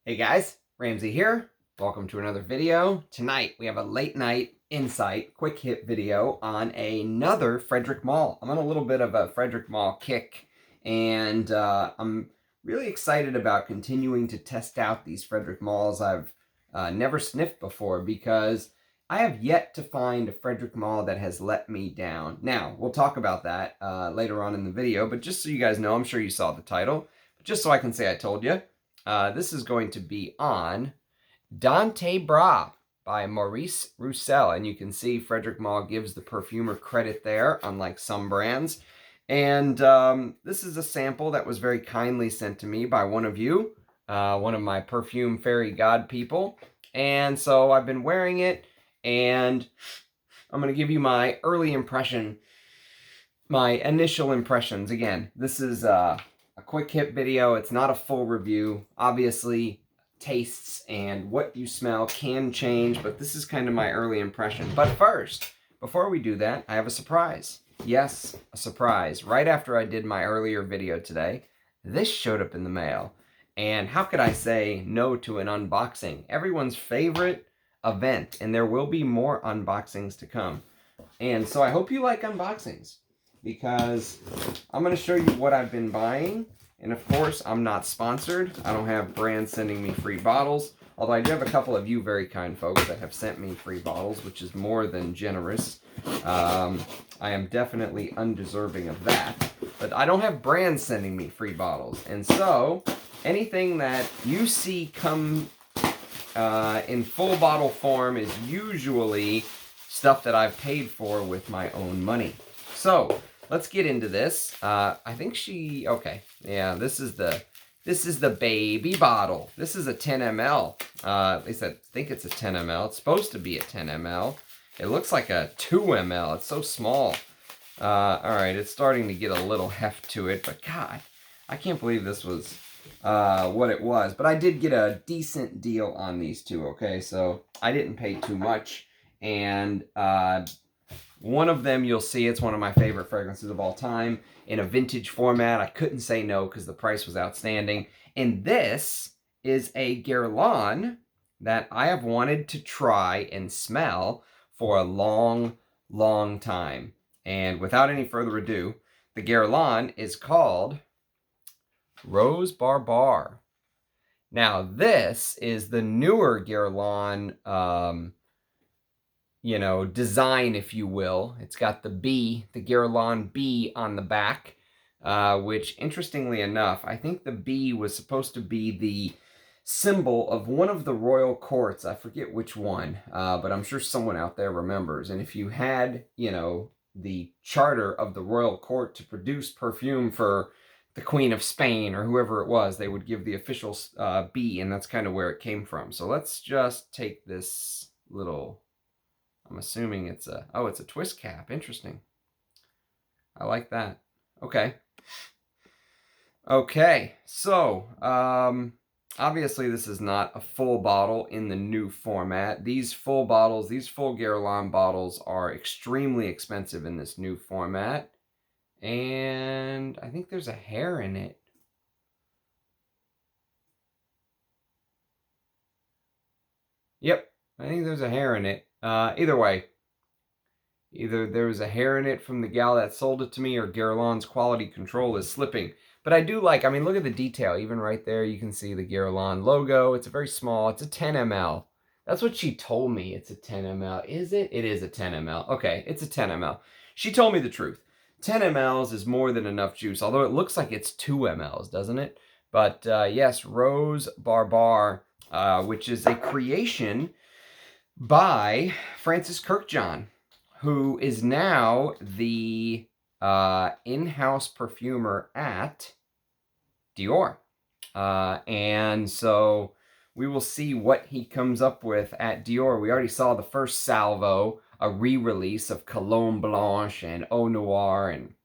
Hey guys, Ramsey here. Welcome to another video. Tonight we have a late night insight, quick hit video on another Frederic Malle. I'm on a little bit of a Frederic Malle kick, and I'm really excited about continuing to test out these Frederic Malles I've never sniffed before, because I have yet to find a Frederic Malle that has let me down. Now, we'll talk about that later on in the video, but just so you guys know, I'm sure you saw the title, but just so I can say I told you, this is going to be on Dante Bra by Maurice Russell. And you can see Frederic Malle gives the perfumer credit there, unlike some brands. And this is a sample that was very kindly sent to me by one of you, one of my perfume fairy god people. And so I've been wearing it, and I'm going to give you my early impression, my initial impressions. Again, this is a quick hit video. It's not a full review. Obviously, tastes and what you smell can change, but this is kind of my early impression. But first, before we do that, I have a surprise. Yes, a surprise. Right after I did my earlier video today, this showed up in the mail. And how could I say no to an unboxing? Everyone's favorite event, and there will be more unboxings to come. And so I hope you like unboxings, because I'm going to show you what I've been buying. And of course, I'm not sponsored. I don't have brands sending me free bottles, although I do have a couple of you very kind folks that have sent me free bottles, which is more than generous. I am definitely undeserving of that, but I don't have brands sending me free bottles. And so anything that you see come in full bottle form is usually stuff that I've paid for with my own money. So let's get into this. I think okay. Yeah, this is the baby bottle. This is a 10 ml. At least I think it's a 10 ml. It's supposed to be a 10 ml. It looks like a 2 ml. It's so small. All right, it's starting to get a little heft to it, but God, I can't believe this was what it was. But I did get a decent deal on these two, okay? So I didn't pay too much. And one of them, you'll see, it's one of my favorite fragrances of all time in a vintage format. I couldn't say no because the price was outstanding. And this is a Guerlain that I have wanted to try and smell for a long, long time. And without any further ado, the Guerlain is called Rose Barbar. Now, this is the newer Guerlain design, if you will. It's got the B, the Guerlain B on the back, which, interestingly enough, I think the B was supposed to be the symbol of one of the royal courts. I forget which one, but I'm sure someone out there remembers. And if you had, the charter of the royal court to produce perfume for the Queen of Spain or whoever it was, they would give the official B, and that's kind of where it came from. So let's just take this little... I'm assuming it's a twist cap. Interesting. I like that. Okay. Okay, so, obviously this is not a full bottle in the new format. These full bottles, these full Guerlain bottles are extremely expensive in this new format. And I think there's a hair in it. Yep, I think there's a hair in it. Either way, either there was a hair in it from the gal that sold it to me, or Guerlain's quality control is slipping. But I do like, look at the detail. Even right there, you can see the Guerlain logo. It's a very small, it's a 10 ml. That's what she told me. It's a 10 ml. Is it? It is a 10 ml. Okay, it's a 10 ml. She told me the truth. 10 mLs is more than enough juice, although it looks like it's 2 mLs, doesn't it? But yes, Rose Barbar, which is a creation by Francis Kirkjohn, who is now the in-house perfumer at Dior. And so we will see what he comes up with at Dior. We already saw the first salvo, a re-release of Cologne Blanche and Eau Noire, and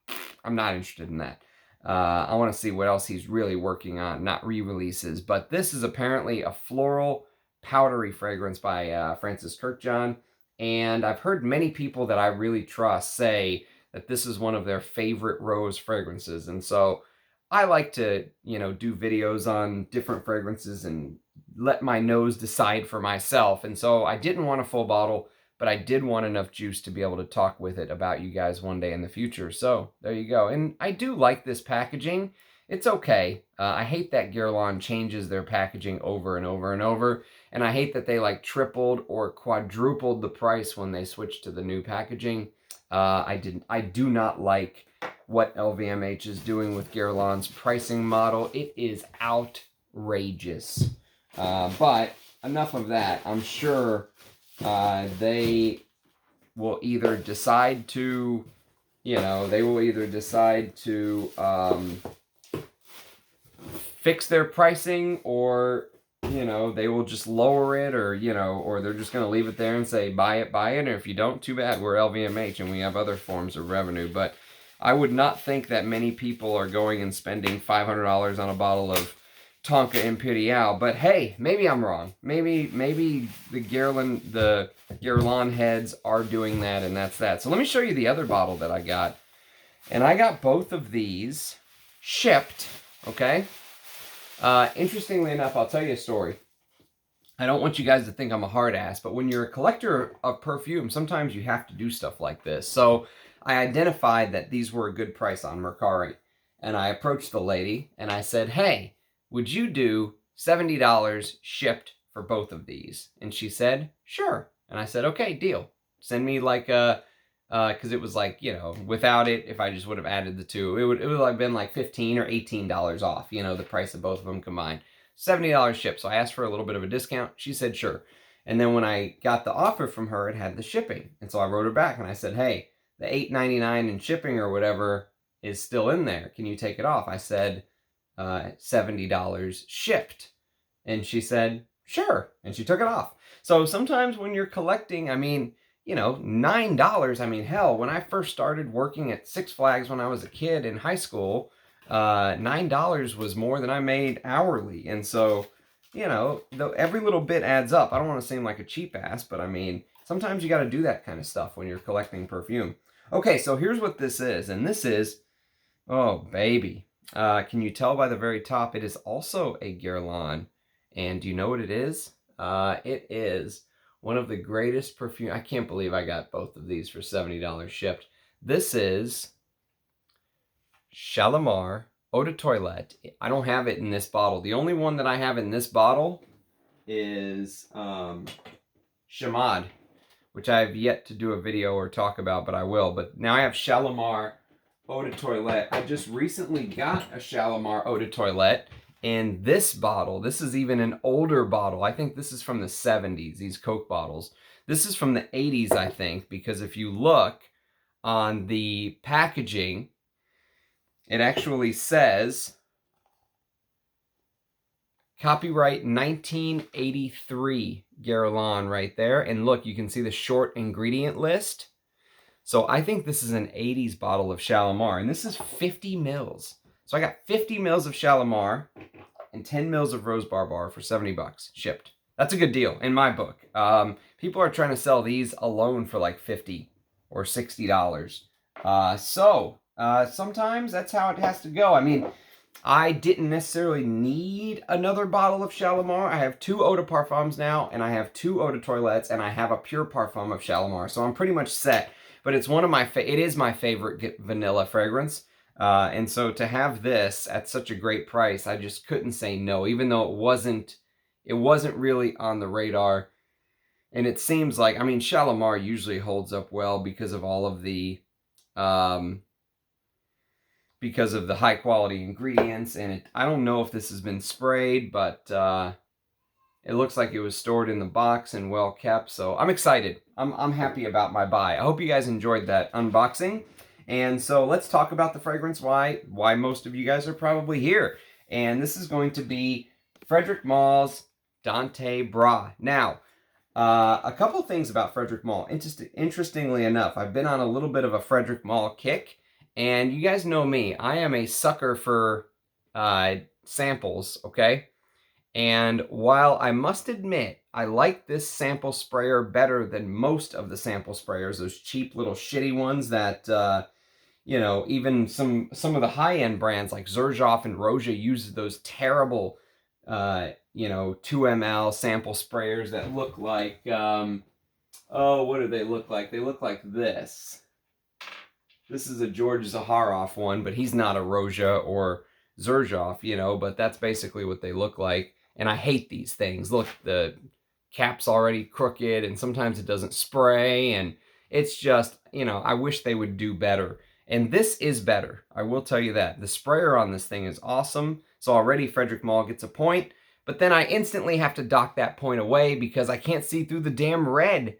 I'm not interested in that. I want to see what else he's really working on, not re-releases. But this is apparently a floral powdery fragrance by Francis Kirkjohn, and I've heard many people that I really trust say that this is one of their favorite rose fragrances. And so I like to, do videos on different fragrances and let my nose decide for myself. And so I didn't want a full bottle, but I did want enough juice to be able to talk with it about you guys one day in the future. So there you go. And I do like this packaging. It's okay. I hate that Guerlain changes their packaging over and over and over. And I hate that they like tripled or quadrupled the price when they switched to the new packaging. I do not like what LVMH is doing with Guerlain's pricing model. It is outrageous. But enough of that. I'm sure they will either decide to, fix their pricing, or, they will just lower it, or, or they're just going to leave it there and say, buy it. And if you don't, too bad. We're LVMH and we have other forms of revenue. But I would not think that many people are going and spending $500 on a bottle of Tonka Imperial, but hey, maybe I'm wrong. Maybe the Guerlain heads are doing that, and that's that. So let me show you the other bottle that I got. And I got both of these shipped, okay? Interestingly enough, I'll tell you a story. I don't want you guys to think I'm a hard ass, but when you're a collector of perfume, sometimes you have to do stuff like this. So I identified that these were a good price on Mercari, and I approached the lady, and I said, hey, would you do $70 shipped for both of these? And she said, sure. And I said, okay, deal. Send me like because it was like, without it, if I just would have added the two, it would have been like $15 or $18 off, the price of both of them combined. $70 shipped. So I asked for a little bit of a discount. She said, sure. And then when I got the offer from her, it had the shipping. And so I wrote her back and I said, hey, the $8.99 in shipping or whatever is still in there. Can you take it off? I said, $70 shipped. And she said, sure. And she took it off. So sometimes when you're collecting, $9, hell, when I first started working at Six Flags when I was a kid in high school, $9 was more than I made hourly. And so, every little bit adds up. I don't want to seem like a cheap ass, but sometimes you got to do that kind of stuff when you're collecting perfume. Okay, so here's what this is. And this is, oh, baby. Can you tell by the very top, it is also a Guerlain. And do you know what it is? It is one of the greatest perfume. I can't believe I got both of these for $70 shipped. This is Shalimar Eau de Toilette. I don't have it in this bottle. The only one that I have in this bottle is Chamade, which I have yet to do a video or talk about, but I will. But now I have Shalimar Eau de Toilette. I just recently got a Shalimar Eau de Toilette in this bottle. This is even an older bottle. I think this is from the 70s, these Coke bottles. This is from the 80s, I think, because if you look on the packaging, it actually says copyright 1983 Guerlain right there. And look, you can see the short ingredient list. So I think this is an 80s bottle of Shalimar, and this is 50 mils. So I got 50 mils of Shalimar and 10 mils of Rose Barbar for $70 shipped. That's a good deal in my book. People are trying to sell these alone for like $50 or $60. Sometimes that's how it has to go. I didn't necessarily need another bottle of Shalimar. I have 2 eau de parfums now, and I have 2 eau de toilettes, and I have a pure parfum of Shalimar. So I'm pretty much set. But it's one of my it is my favorite vanilla fragrance. And so to have this at such a great price, I just couldn't say no, even though it wasn't really on the radar. And it seems like, Shalimar usually holds up well because of all of the high quality ingredients. And I don't know if this has been sprayed, but it looks like it was stored in the box and well kept. So I'm excited. I'm happy about my buy. I hope you guys enjoyed that unboxing. And so let's talk about the fragrance, why most of you guys are probably here. And this is going to be Frederic Malle's Dante Bras. Now, a couple things about Frederic Malle. Interestingly enough, I've been on a little bit of a Frederic Malle kick. And you guys know me. I am a sucker for samples, okay? And while I must admit, I like this sample sprayer better than most of the sample sprayers, those cheap little shitty ones that, even some of the high-end brands like Xerjoff and Roja uses those terrible you know, 2 ml sample sprayers that look like, oh, what do they look like? They look like this. This is a George Zaharoff one, but he's not a Roja or Zerjoff, you know, but that's basically what they look like. And I hate these things. Look, the cap's already crooked, and sometimes it doesn't spray, and it's just, you know, I wish they would do better. And this is better, I will tell you that. The sprayer on this thing is awesome, so already Frederic Malle gets a point, but then I instantly have to dock that point away because I can't see through the damn red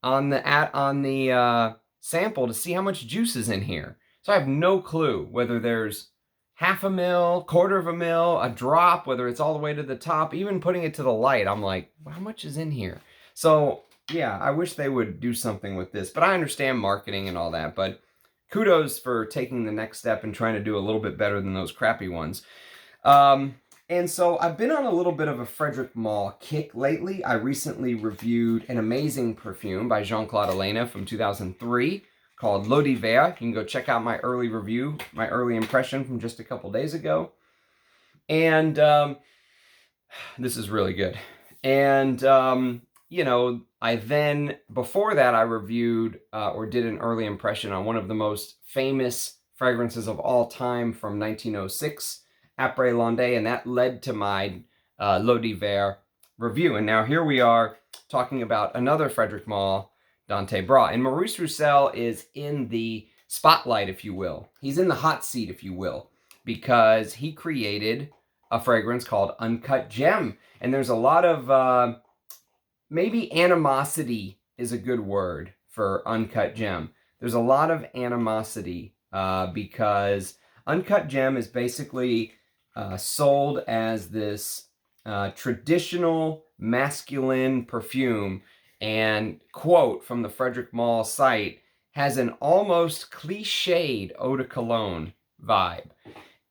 on the sample to see how much juice is in here. So I have no clue whether there's half a mil, quarter of a mil, a drop, whether it's all the way to the top. Even putting it to the light, I'm like, how much is in here? So yeah, I wish they would do something with this, but I understand marketing and all that, but kudos for taking the next step and trying to do a little bit better than those crappy ones. And so I've been on a little bit of a Frederic Malle kick lately. I recently reviewed an amazing perfume by Jean-Claude Elena from 2003 called L'Eau d'Hiver. You can go check out my early review, my early impression from just a couple days ago. And this is really good. And, you know, I then, before that, I reviewed or did an early impression on one of the most famous fragrances of all time from 1906, Après L'Onde, and that led to my L'Eau d'Hiver review. And now here we are talking about another Frederic Malle, Dante Bras. And Maurice Russell is in the spotlight, if you will. He's in the hot seat, if you will, because he created a fragrance called Uncut Gem. And there's a lot of, maybe animosity is a good word for Uncut Gem. There's a lot of animosity because Uncut Gem is basically sold as this traditional masculine perfume, and, quote from the Frederic Malle site, has an almost cliched eau de cologne vibe.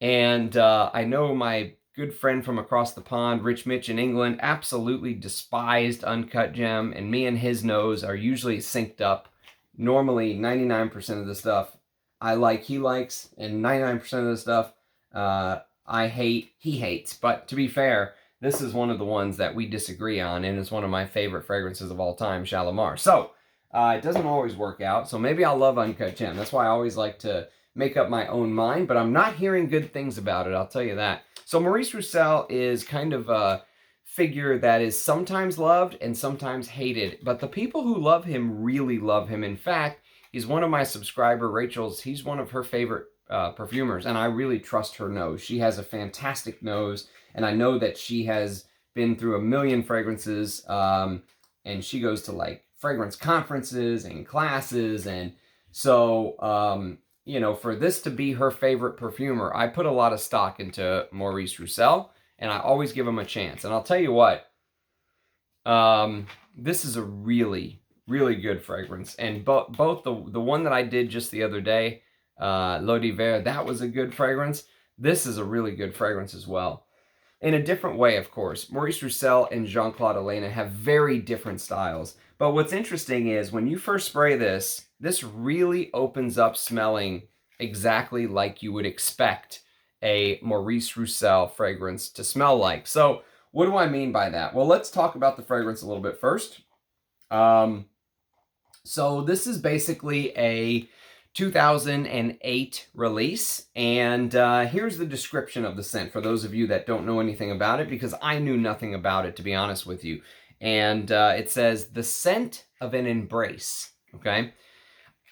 And I know my good friend from across the pond, Rich Mitch in England, absolutely despised Uncut Gem, and me and his nose are usually synced up. Normally, 99% of the stuff I like, he likes, and 99% of the stuff I hate, he hates. But to be fair, this is one of the ones that we disagree on, and it's one of my favorite fragrances of all time, Shalimar. So, it doesn't always work out, so maybe I'll love Uncut Gem. That's why I always like to make up my own mind, but I'm not hearing good things about it, I'll tell you that. So Maurice Russell is kind of a figure that is sometimes loved and sometimes hated, but the people who love him really love him. In fact, he's one of my subscriber, Rachel's, he's one of her favorite perfumers, and I really trust her nose. She has a fantastic nose, and I know that she has been through a million fragrances, and she goes to like fragrance conferences and classes, and so you know, for this to be her favorite perfumer, I put a lot of stock into Maurice Russell, and I always give him a chance. And I'll tell you what, this is a really, really good fragrance. And both the one that I did just the other day, L'Eau d'Hiver, that was a good fragrance. This is a really good fragrance as well. In a different way, of course. Maurice Russell and Jean-Claude Elena have very different styles. But what's interesting is when you first spray this, this really opens up smelling exactly like you would expect a Maurice Russell fragrance to smell like. So what do I mean by that? Well, let's talk about the fragrance a little bit first. So this is basically a 2008 release, and here's the description of the scent for those of you that don't know anything about it, because I knew nothing about it, to be honest with you. And it says, the scent of an embrace, okay?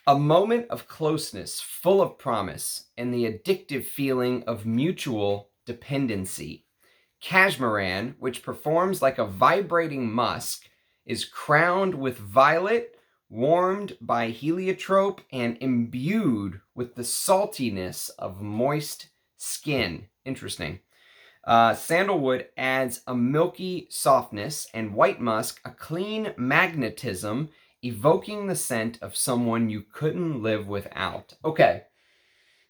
A moment of closeness full of promise and the addictive feeling of mutual dependency. Cashmeran, which performs like a vibrating musk, is crowned with violet, warmed by heliotrope, and imbued with the saltiness of moist skin. Interesting. Sandalwood adds a milky softness, and white musk a clean magnetism, evoking the scent of someone you couldn't live without. Okay,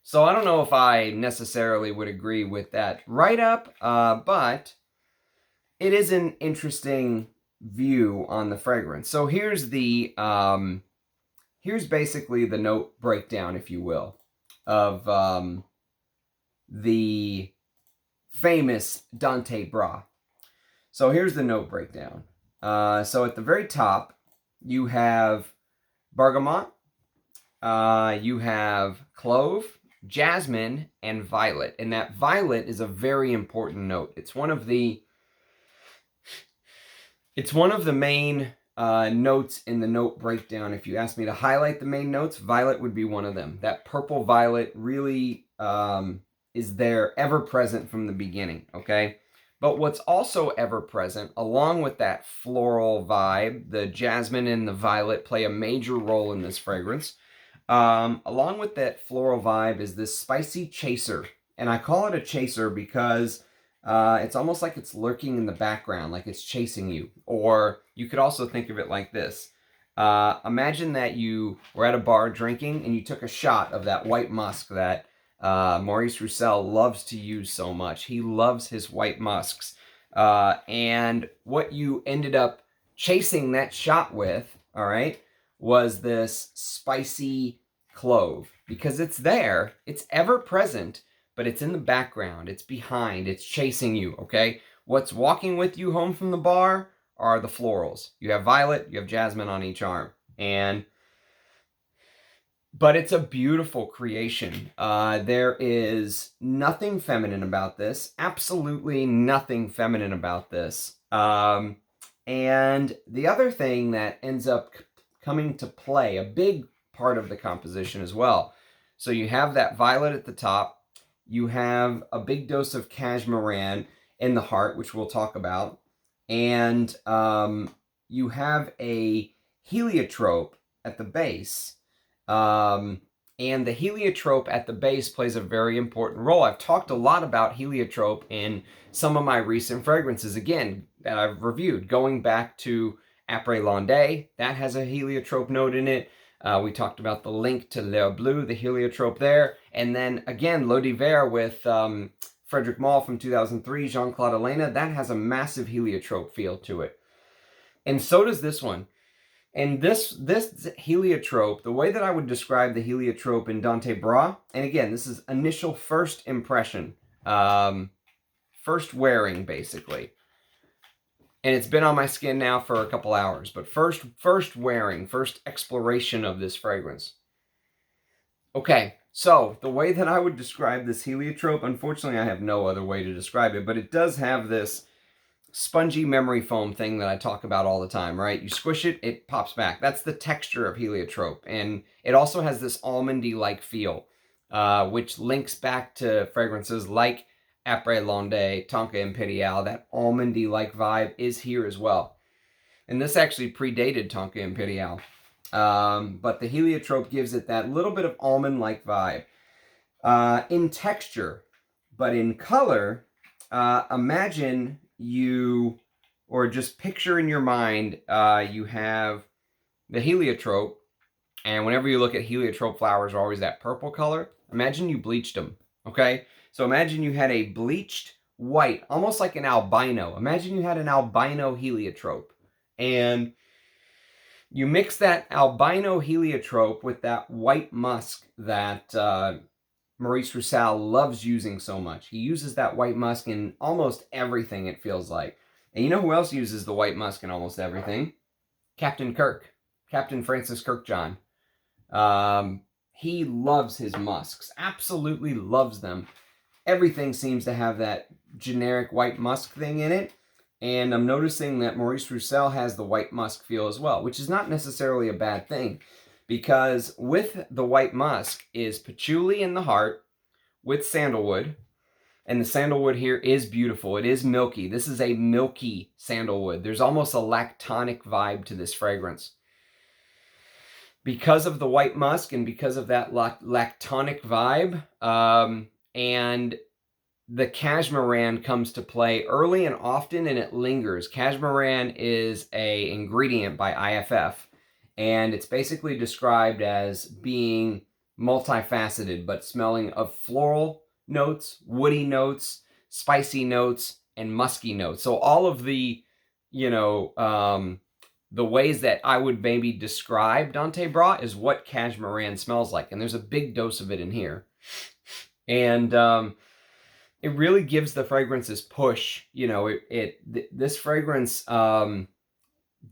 so I don't know if I necessarily would agree with that write-up, but it is an interesting view on the fragrance. So here's the here's basically the note breakdown, if you will, of the famous Dante Bra. So here's the note breakdown. So at the very top, you have bergamot, you have clove, jasmine, and violet. And that violet is a very important note. It's one of the main notes in the note breakdown. If you ask me to highlight the main notes, violet would be one of them. That purple violet really is there, ever present from the beginning, okay? But what's also ever present, along with that floral vibe, the jasmine and the violet play a major role in this fragrance. Along with that floral vibe is this spicy chaser. And I call it a chaser because it's almost like it's lurking in the background, like it's chasing you. Or you could also think of it like this. Imagine that you were at a bar drinking and you took a shot of that white musk that Maurice Russell loves to use so much. He loves his white musks. And what you ended up chasing that shot with, all right, was this spicy clove. Because it's there, it's ever present, but it's in the background, it's behind, it's chasing you, okay? What's walking with you home from the bar are the florals. You have violet, you have jasmine on each arm. But it's a beautiful creation. There is nothing feminine about this. Absolutely nothing feminine about this. And the other thing that ends up coming to play, a big part of the composition as well. So you have that violet at the top. You have a big dose of cashmeran in the heart, which we'll talk about. And you have a heliotrope at the base. And the heliotrope at the base plays a very important role. I've talked a lot about heliotrope in some of my recent fragrances, again, that I've reviewed, going back to Après Landais. That has a heliotrope note in it. We talked about the link to L'air Bleu, the heliotrope there. And then, again, L'Eau d'Hiver with Frederic Malle from 2003, Jean-Claude Elena. That has a massive heliotrope feel to it. And so does this one. And this heliotrope, the way that I would describe the heliotrope in Dante Bra, and again, this is initial first impression, first wearing, basically. And it's been on my skin now for a couple hours, but first wearing, first exploration of this fragrance. Okay, so the way that I would describe this heliotrope, unfortunately I have no other way to describe it, but it does have this spongy memory foam thing that I talk about all the time, right? You squish it, it pops back. That's the texture of heliotrope. And it also has this almondy-like feel, which links back to fragrances like Après Landais, Tonka Imperial. That almondy-like vibe is here as well. And this actually predated Tonka Imperial. But the heliotrope gives it that little bit of almond-like vibe. In texture, but in color, imagine you, or just picture in your mind, you have the heliotrope, and whenever you look at heliotrope flowers are always that purple color. Imagine you bleached them, okay? So imagine you had a bleached white, almost like an albino. Imagine you had an albino heliotrope, and you mix that albino heliotrope with that white musk that Maurice Russell loves using so much. He uses that white musk in almost everything, it feels like. And you know who else uses the white musk in almost everything? Captain Kirk. Captain Francis Kirkjohn. He loves his musks. Absolutely loves them. Everything seems to have that generic white musk thing in it. And I'm noticing that Maurice Russell has the white musk feel as well, which is not necessarily a bad thing. Because with the white musk is patchouli in the heart with sandalwood. And the sandalwood here is beautiful. It is milky. This is a milky sandalwood. There's almost a lactonic vibe to this fragrance. Because of the white musk and because of that lactonic vibe, and the cashmeran comes to play early and often, and it lingers. Cashmeran is an ingredient by IFF. And it's basically described as being multifaceted, but smelling of floral notes, woody notes, spicy notes, and musky notes. So all of the, the ways that I would maybe describe Dante Bra is what cashmeran smells like. And there's a big dose of it in here. And it really gives the fragrance this push. You know, this fragrance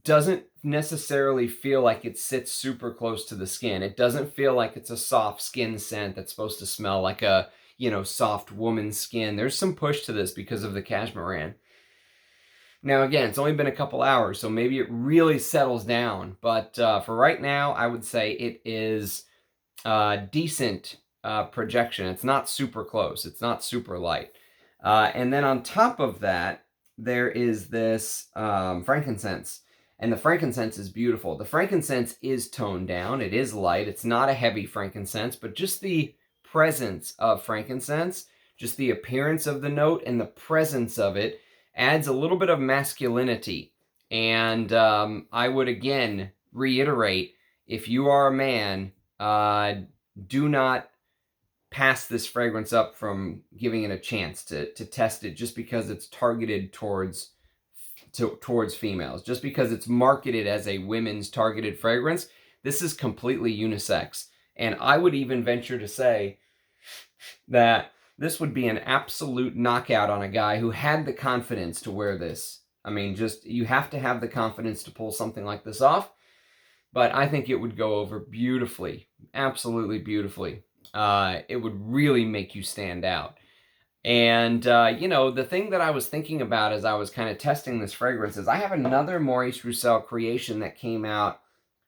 doesn't necessarily feel like it sits super close to the skin. It doesn't feel like it's a soft skin scent that's supposed to smell like a, you know, soft woman's skin. There's some push to this because of the cashmeran. Now, again, it's only been a couple hours, so maybe it really settles down. But for right now, I would say it is decent projection. It's not super close. It's not super light. And then on top of that, there is this frankincense. And the frankincense is beautiful. The frankincense is toned down. It is light. It's not a heavy frankincense, but just the presence of frankincense, just the appearance of the note and the presence of it adds a little bit of masculinity. And I would again reiterate, if you are a man, do not pass this fragrance up from giving it a chance to test it just because it's targeted towards females. Just because it's marketed as a women's targeted fragrance, this is completely unisex. And I would even venture to say that this would be an absolute knockout on a guy who had the confidence to wear this. I mean, just, you have to have the confidence to pull something like this off. But I think it would go over beautifully, absolutely beautifully. It would really make you stand out. And, you know, the thing that I was thinking about as I was kind of testing this fragrance is I have another Maurice Russell creation that came out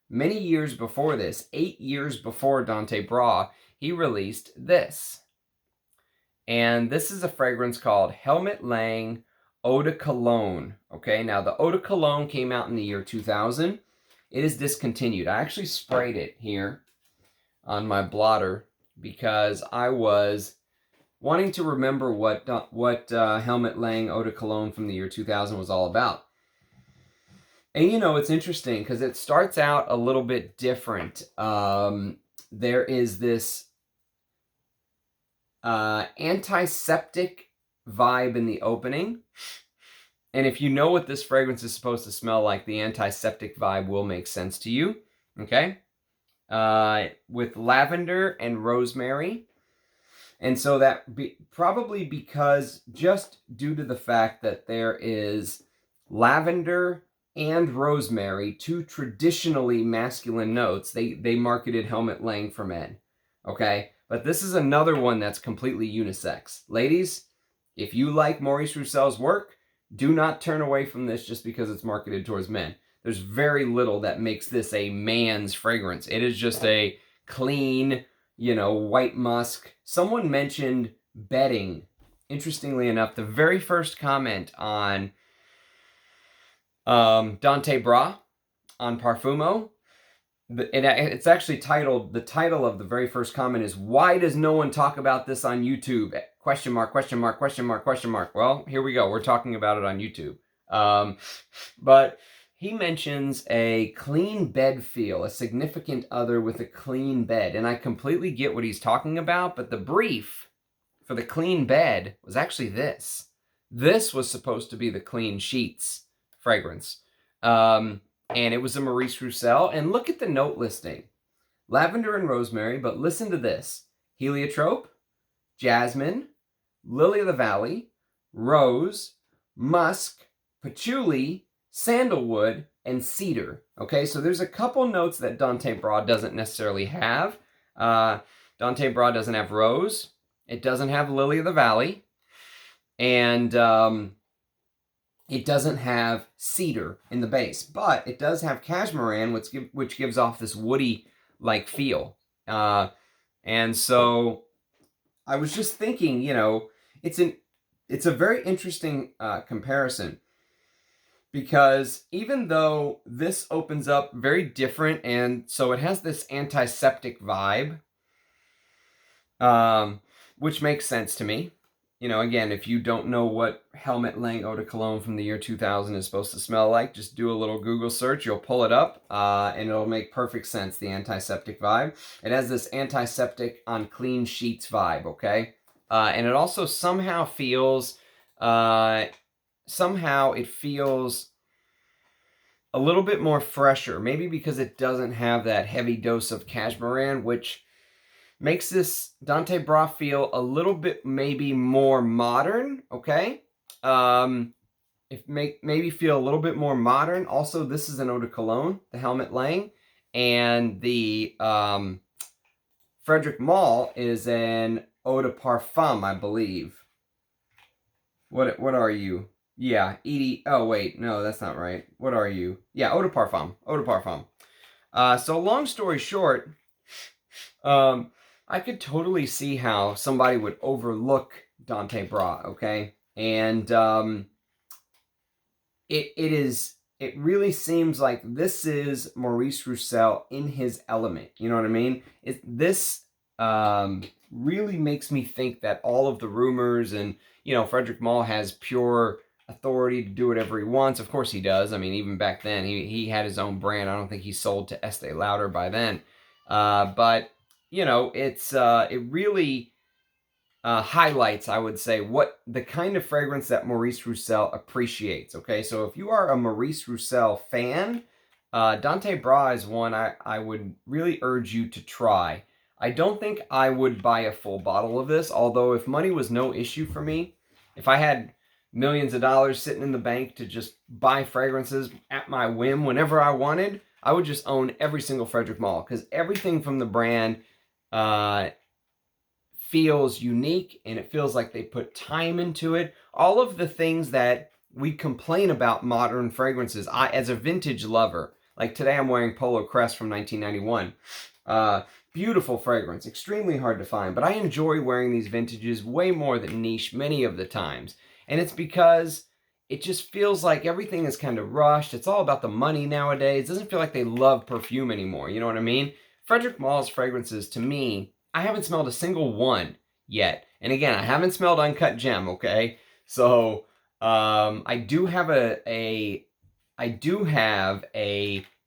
many years before this, 8 years before Dante Bra. He released this. And this is a fragrance called Helmut Lang Eau de Cologne. Okay, now the Eau de Cologne came out in the year 2000. It is discontinued. I actually sprayed it here on my blotter because I was wanting to remember what Helmut Lang Eau de Cologne from the year 2000 was all about. And, you know, it's interesting because it starts out a little bit different. There is this antiseptic vibe in the opening. And if you know what this fragrance is supposed to smell like, the antiseptic vibe will make sense to you. Okay? With lavender and rosemary. And so that probably because just due to the fact that there is lavender and rosemary, two traditionally masculine notes, they marketed Helmut Lang for men. Okay? But this is another one that's completely unisex. Ladies, if you like Maurice Russell's work, do not turn away from this just because it's marketed towards men. There's very little that makes this a man's fragrance. It is just a clean, you know, white musk. Someone mentioned bedding. Interestingly enough, the very first comment on Dante Bra on Parfumo, it's actually titled, the title of the very first comment is, "Why does no one talk about this on YouTube? Question mark, question mark, question mark, question mark." Well, here we go. We're talking about it on YouTube. But he mentions a clean bed feel, a significant other with a clean bed. And I completely get what he's talking about, but the brief for the clean bed was actually this. This was supposed to be the clean sheets fragrance. And it was a Maurice Russell. And look at the note listing. Lavender and rosemary, but listen to this. Heliotrope, jasmine, lily of the valley, rose, musk, patchouli, sandalwood, and cedar. Okay, so there's a couple notes that Dante Bra doesn't necessarily have. Dante Bra doesn't have rose. It doesn't have lily of the valley. And it doesn't have cedar in the base, but it does have cashmeran, which gives off this woody-like feel. And so I was just thinking, you know, it's a very interesting comparison, because even though this opens up very different, and so it has this antiseptic vibe, which makes sense to me. You know, again, if you don't know what Helmut Lang Eau de Cologne from the year 2000 is supposed to smell like, just do a little Google search. You'll pull it up, and it'll make perfect sense, the antiseptic vibe. It has this antiseptic on clean sheets vibe, okay? And it also somehow feels, it feels a little bit more fresher. Maybe because it doesn't have that heavy dose of cashmeran, which makes this Dante Bra feel a little bit maybe more modern, okay? Maybe feel a little bit more modern. Also, this is an eau de cologne, the Helmet Lang, and the Frederic Malle is an eau de parfum, I believe. What are you? Yeah, Edie. Oh wait, no, that's not right. What are you? Yeah, eau de parfum. Eau de parfum. So long story short, I could totally see how somebody would overlook Dante Bra, okay? And it really seems like this is Maurice Russell in his element. You know what I mean? This really makes me think that all of the rumors and, you know, Frederic Malle has pure authority to do whatever he wants. Of course he does. I mean, even back then, he had his own brand. I don't think he sold to Estee Lauder by then. But, you know, it really highlights, I would say, what the kind of fragrance that Maurice Russell appreciates. Okay, so if you are a Maurice Russell fan, Dante Bra is one I would really urge you to try. I don't think I would buy a full bottle of this, although if money was no issue for me, if I had millions of dollars sitting in the bank to just buy fragrances at my whim whenever I wanted, I would just own every single Frederic Malle, because everything from the brand feels unique, and it feels like they put time into it. All of the things that we complain about modern fragrances, as a vintage lover, like today I'm wearing Polo Crest from 1991. Beautiful fragrance, extremely hard to find, but I enjoy wearing these vintages way more than niche many of the times. And it's because it just feels like everything is kind of rushed. It's all about the money nowadays. It doesn't feel like they love perfume anymore, you know what I mean? Frederic Malle's fragrances, to me, I haven't smelled a single one yet. And again, I haven't smelled Uncut Gem, okay? So, I do have a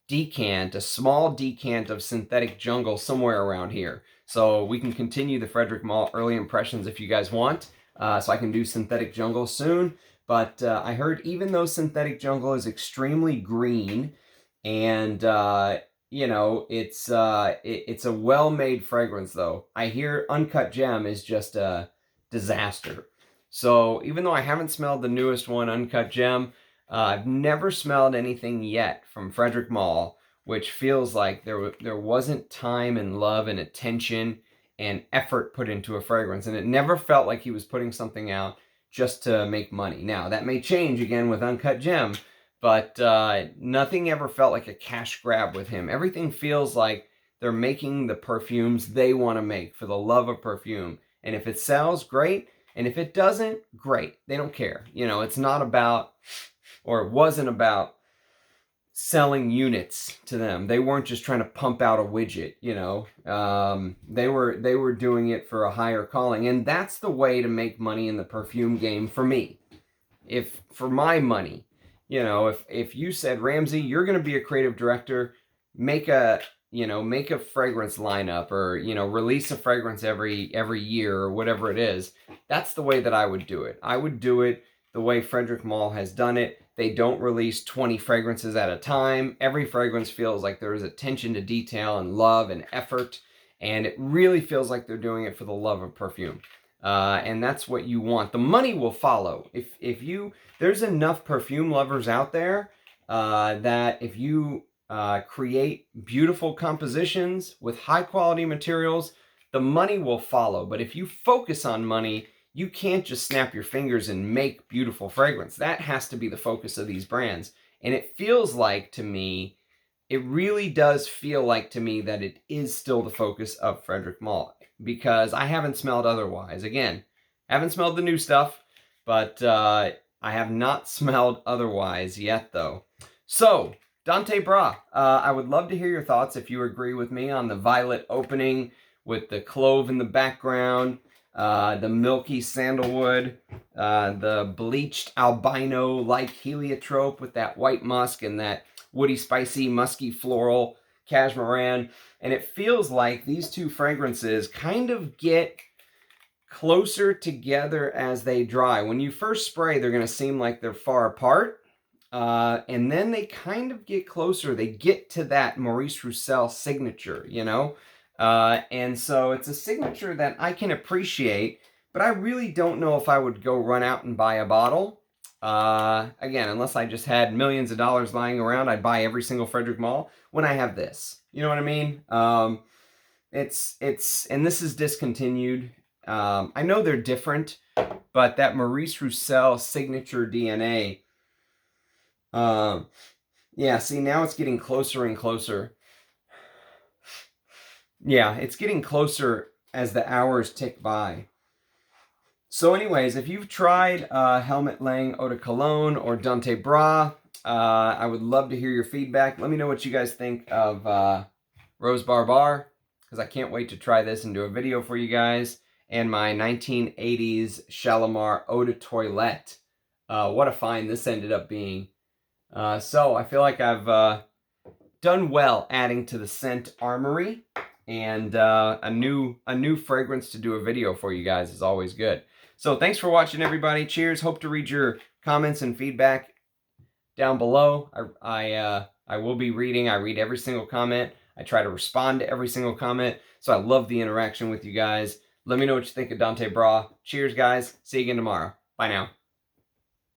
decant, a small decant of Synthetic Jungle somewhere around here. So we can continue the Frederic Malle early impressions if you guys want. So I can do Synthetic Jungle soon. But I heard even though Synthetic Jungle is extremely green and you know, it's a well-made fragrance, though. I hear Uncut Gem is just a disaster. So even though I haven't smelled the newest one, Uncut Gem, I've never smelled anything yet from Frederic Malle, which feels like there wasn't time and love and attention and effort put into a fragrance. And it never felt like he was putting something out just to make money. Now, that may change again with Uncut Gem, but nothing ever felt like a cash grab with him. Everything feels like they're making the perfumes they want to make for the love of perfume. And if it sells, great. And if it doesn't, great. They don't care. You know, it's not about, or it wasn't about selling units to them. They weren't just trying to pump out a widget, you know. They were doing it for a higher calling. And that's the way to make money in the perfume game for me. If for my money, you know, if you said, Ramsey, you're going to be a creative director, make a fragrance lineup, or, you know, release a fragrance every year or whatever it is, that's the way that I would do it. I would do it the way Frederic Malle has done it. They don't release 20 fragrances at a time. Every fragrance feels like there is attention to detail and love and effort, and it really feels like they're doing it for the love of perfume. And that's what you want. The money will follow. There's enough perfume lovers out there that if you create beautiful compositions with high quality materials, the money will follow. But if you focus on money, you can't just snap your fingers and make beautiful fragrance. That has to be the focus of these brands. And it feels like to me, it really does feel like to me that it is still the focus of Frederic Malle, because I haven't smelled otherwise. Again, I haven't smelled the new stuff, but I have not smelled otherwise yet, though. So, Dante Bra, I would love to hear your thoughts if you agree with me on the violet opening with the clove in the background, the milky sandalwood, the bleached albino-like heliotrope with that white musk and that woody, spicy, musky, floral cashmeran. And it feels like these two fragrances kind of get closer together as they dry. When you first spray, they're going to seem like they're far apart. And then they kind of get closer. They get to that Maurice Russell signature, you know? And so it's a signature that I can appreciate, but I really don't know if I would go run out and buy a bottle. Again, unless I just had millions of dollars lying around, I'd buy every single Frederic Malle when I have this. You know what I mean? And this is discontinued. I know they're different, but that Maurice Russell signature DNA, yeah, see, now it's getting closer and closer. Yeah, it's getting closer as the hours tick by. So anyways, if you've tried Helmut Lang Eau de Cologne or Dante Bra, I would love to hear your feedback. Let me know what you guys think of Rose Barbar, because I can't wait to try this and do a video for you guys. And my 1980s Shalimar Eau de Toilette. What a find this ended up being. So I feel like I've done well adding to the scent armory, and a new fragrance to do a video for you guys is always good. So thanks for watching, everybody. Cheers. Hope to read your comments and feedback down below. I will be reading. I read every single comment. I try to respond to every single comment. So I love the interaction with you guys. Let me know what you think of Dante Bra. Cheers, guys. See you again tomorrow. Bye now.